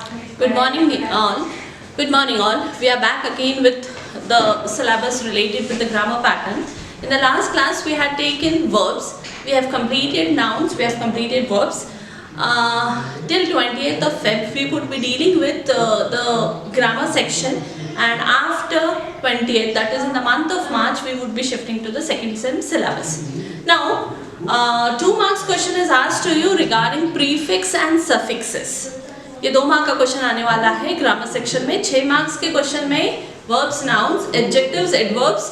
Good morning all. Good morning all. We are back again with the syllabus related with the grammar pattern. In the last class we had taken verbs. We have completed nouns. We have completed verbs. Till 20th of Feb we would be dealing with the grammar section, and after 20th, that is in the month of March, we would be shifting to the second sem syllabus. Now 2 marks question is asked to you regarding prefix and suffixes. ये 2 mark का question आने वाला है grammar section में. 6 marks के question में verbs, nouns, adjectives, adverbs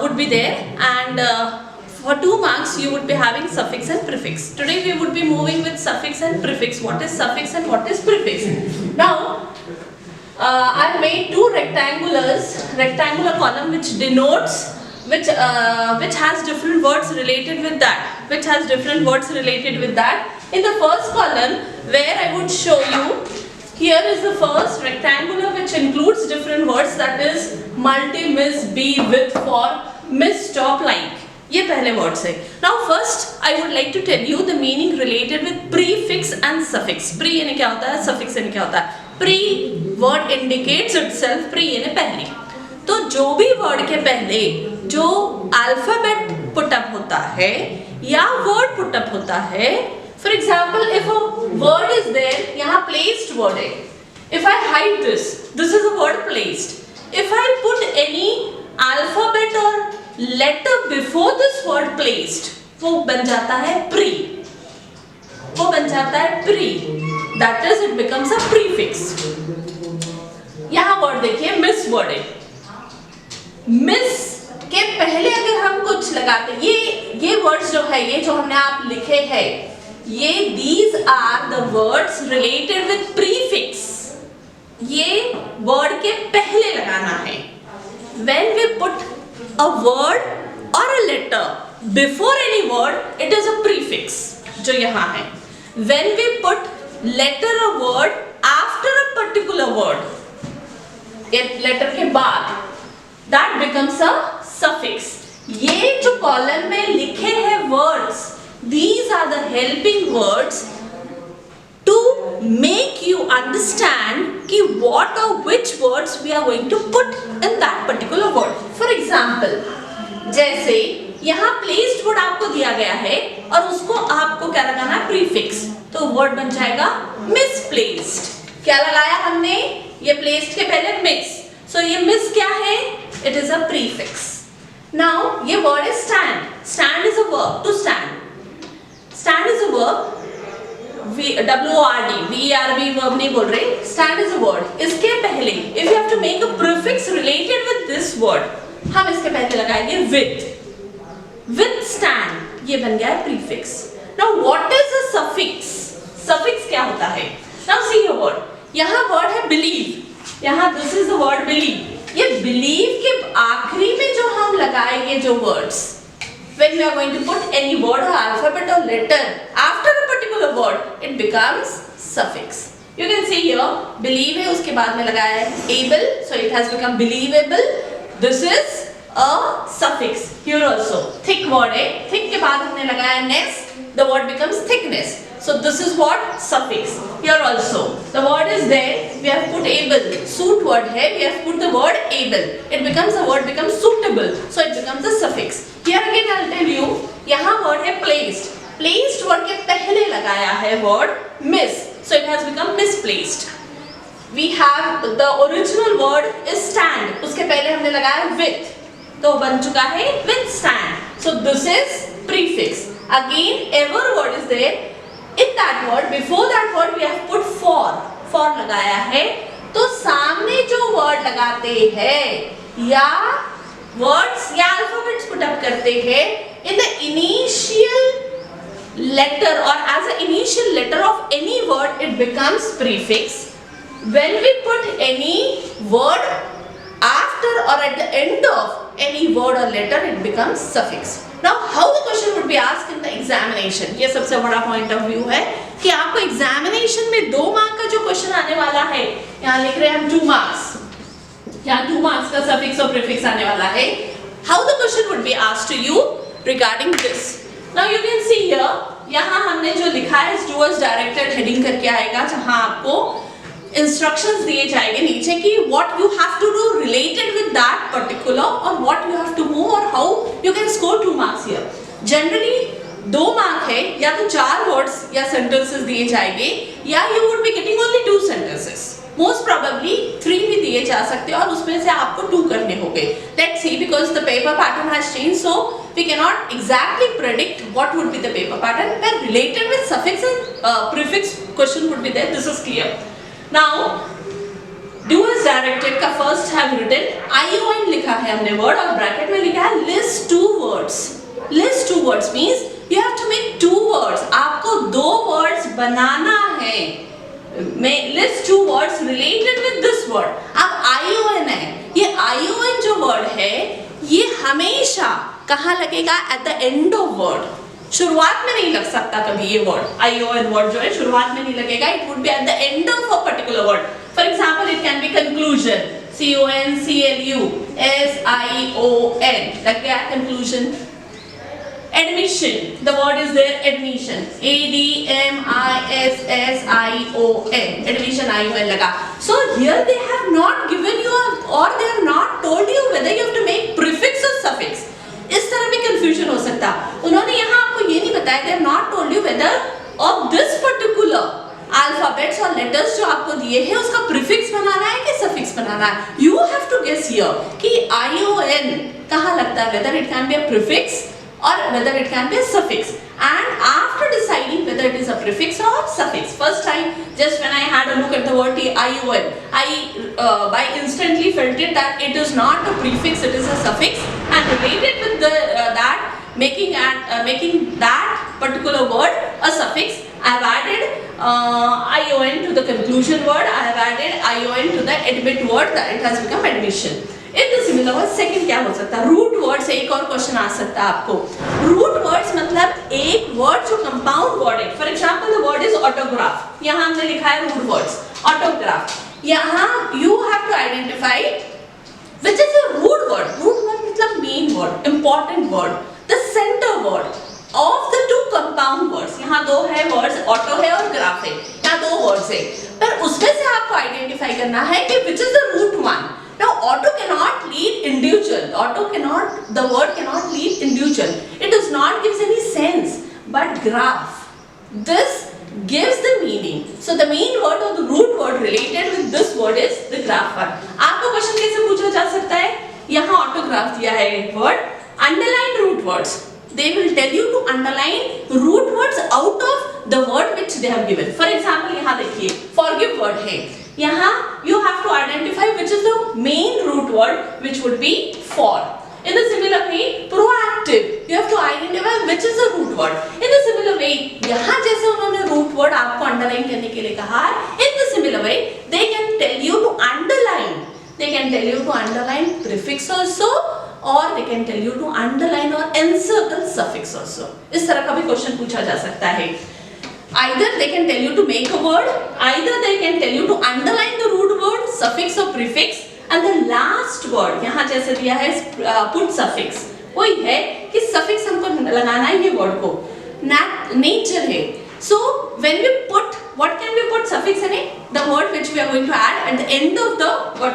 would be there, and for 2 marks you would be having suffix and prefix. Today we would be moving with suffix and prefix. What is suffix and what is prefix? Now I made 2 rectangular column which denotes which has different words related with that. In the first column, where I would show you, here is the first rectangular which includes different words, that is multi, miss, be, with, for, miss, stop, like. ये पहले words है. Now first I would like to tell you the meaning related with prefix and suffix. Pre यानी क्या होता है, suffix यानी क्या होता है. Pre word indicates itself. Pre यानी पहले. तो जो भी word के पहले जो alphabet put up होता है या word put up होता है. For example, if a word is there, यहाँ placed word है. If I hide this is a word placed. If I put any alphabet or letter before this word placed, वो बन जाता है pre. That is, it becomes a prefix. यहाँ word देखिए, miss word है. miss के पहले अगर हम कुछ लगाते, ये words जो है, ये जो हमने आप लिखे हैं, ये these are the words related with prefix. ये word के पहले लगाना है. When we put a word or a letter before any word, it is a prefix. जो यहाँ है. When we put letter or word after a particular word, एक letter के बाद, that becomes a suffix. ये जो column में लिखे हैं words, these are the helping words to make you understand कि what or which words we are going to put in that particular word. For example, जैसे यहाँ placed word आपको दिया गया है और उसको आपको क्या लगाना है, prefix. तो word बन जाएगा misplaced. क्या लगाया हमने, ये placed के पहले miss. So ये miss क्या है, it is a prefix. Now ये word is stand. Stand is a verb, to stand. Stand is a verb. W-O-R-D, V-E-R-B verb नहीं बोल रहे. Stand is a word. इसके पहले, if you have to make a prefix related with this word, हम इसके पहले लगाएंगे with. With stand, ये बन गया है prefix. Now what is a suffix? Suffix क्या होता है? Now see your word. यहाँ word है believe. यहाँ this is the word believe. ये believe के आखिरी में जो हम लगाएंगे जो words, when we are going to put any word or alphabet or letter after a particular word, it becomes suffix. You can see here, believe है, उसके बाद में लगाया है able, so it has become believable. This is a suffix. Here also, thick word है, thick के बाद हमने लगाया ness, the word becomes thickness. So this is what suffix. Here also, the word is there, we have put able. Suit word है, we have put the word able. The word becomes suitable, so it becomes a suffix. Here again I'll tell you, यहाँ word है placed. Placed word के पहले लगाया है word miss, so it has become misplaced. We have the original word is stand. उसके पहले हमने लगाया with, तो बन चुका है with stand. So this is prefix. Again, ever word is there. In that word, before that word we have put for. For लगाया है, तो सामने जो word लगाते हैं या words या alphabets put up करते हैं, in the initial letter or as an initial letter of any word, it becomes prefix. When we put any word after or at the end of any word or letter, it becomes suffix. Now how the question would be asked in the examination, ये सबसे बड़ा point of view है कि आपको examination में 2 mark का जो question आने वाला है, यहाँ लिख रहे हैं हम 2 marks, यहाँ 2 marks का suffix और prefix आने वाला है. How the question would be asked to you regarding this? Now you can see here, यहाँ हमने जो लिखा है towards directed heading करके आएगा, जहाँ आपको इंस्ट्रक्शंस दिए जाएंगे नीचे कि what you have to do related with that particular और what you have to move और how you can score 2 marks here. Generally 2 mark है या तो 4 वर्ड्स या सेंटेंसेस दिए जाएंगे या you would be getting only 2 sentences. Most probably 3 भी दिए जा सकते हैं और उसमें से आपको 2 करने होंगे। Let's see because the paper pattern has change so we can not exactly predict what would be the paper pattern but related with suffix and prefix question would be there. This is clear. Now do as directed का first have written ION लिखा है हमने word और bracket में लिखा है list 2 words. List 2 words means you have to make 2 words. आपको 2 words बनाना है। List 2 words related with this word. अब ION है, ये ION जो वर्ड है ये हमेशा कहाँ लगेगा? At the end of word. शुरुआत में नहीं लग सकता कभी ये वर्ड। ION वर्ड जो है शुरुआत में नहीं लगेगा। It would be at the end of a particular word. For example it can be conclusion, CONCLUSION लग गया conclusion. Admission, the word is there, admission, ADMISSION, admission ION लगा। So here they have not given you or they have not told you whether you have to make prefix or suffix. इस तरह भी confusion हो सकता। उन्होंने यहाँ आपको ये नहीं बताया, they have not told you whether of this particular alphabets और letters जो आपको दिए हैं उसका prefix बनाना है कि suffix बनाना है। You have to guess here कि ION कहाँ लगता है, whether it can be a prefix or whether it can be a suffix, and after deciding whether it is a prefix or suffix, first time just when I had a look at the word ION, I by instantly felt it that it is not a prefix, it is a suffix, and related with the making that particular word a suffix, I have added ION to the conclusion word, I have added ION to the admit word, that it has become admission. In the similar words, second क्या हो सकता है? Root word से एक और question आ सकता है आपको। रूट वर्ड्स मतलब एक वर्ड जो कंपाउंड वर्ड है। For example the word is autograph. यहाँ हमने लिखा है रूट वर्ड्स ऑटोग्राफ। यहाँ you have to identify which is a root word. Root word मतलब main word, important word, the centre word of the 2 compound words. यहाँ 2 है words, auto है और ग्राफ है। यहाँ 2 वर्ड्स है, पर उसमें से आपको आइडेंटिफाई करना है कि which is the root one. Now auto cannot lead individual. The word cannot lead individual. It does not give any sense. But graph, this gives the meaning. So the main word or the root word related with this word is the graph word. आपको question कैसे पूछा जा सकता है? यहाँ autograph दिया है word. Underline root words. They will tell you to underline root words out of the word which they have given. For example, यहाँ देखिए forgive word है। यहाँ you have to identify which is the main root word which would be for. In the similar way, proactive, you have to identify which is the root word. In the similar way, यहाँ जैसे उन्होंने root word आपको underline करने के लिए कहा है, in the similar way, they can tell you to underline. They can tell you to underline prefix also, or they can tell you to underline or encircle suffix also. इस तरह का भी क्वेश्चन पूछा जा सकता है। Either they can tell you to make a word, either they can tell you to underline the root word, suffix or prefix, and the last word यहाँ जैसे दिया है put suffix, वही है कि suffix हमको लगाना है ये word को। Nature है, so when we put, what can we put suffix in it? The word which we are going to add at the end of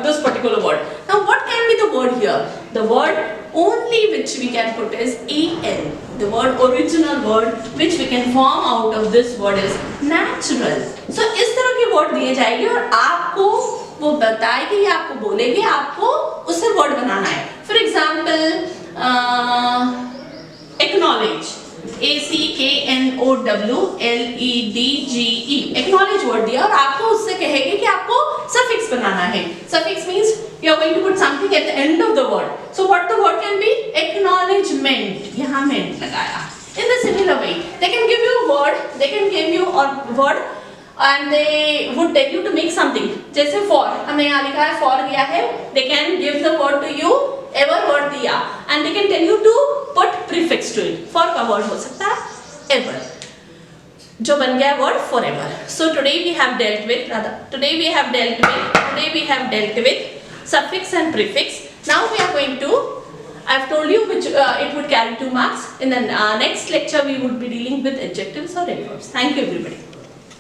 this particular word. Now what can be the word here? The word only which we can put is AN. The word original word which we can form out of this word is natural. So इस तरह के word दिए जाएंगे और आपको वो बताएगी या आपको बोलेगी आपको उससे word बनाना है। For example, acknowledge, ACKNOWLEDGE, acknowledge word दिया और आपको उससे कहेगी कि आपको suffix बनाना है। Suffix means you are going to put something at the end of the word. So what the word can be? Acknowledgement. यहाँ ment लगाया। In the similar way, they can give you a word, they can give you a word and they would tell you to make something. जैसे for, हमने यहाँ लिखा है for दिया है, they can give the word to you, ever word दिया, and they can tell you to put prefix to it. For का word हो सकता है ever, जो बन गया word forever. So today we have dealt with suffix and prefix. Now we are going to, I have told you which it would carry 2 marks. In the next lecture we would be dealing with adjectives or adverbs. Thank you everybody.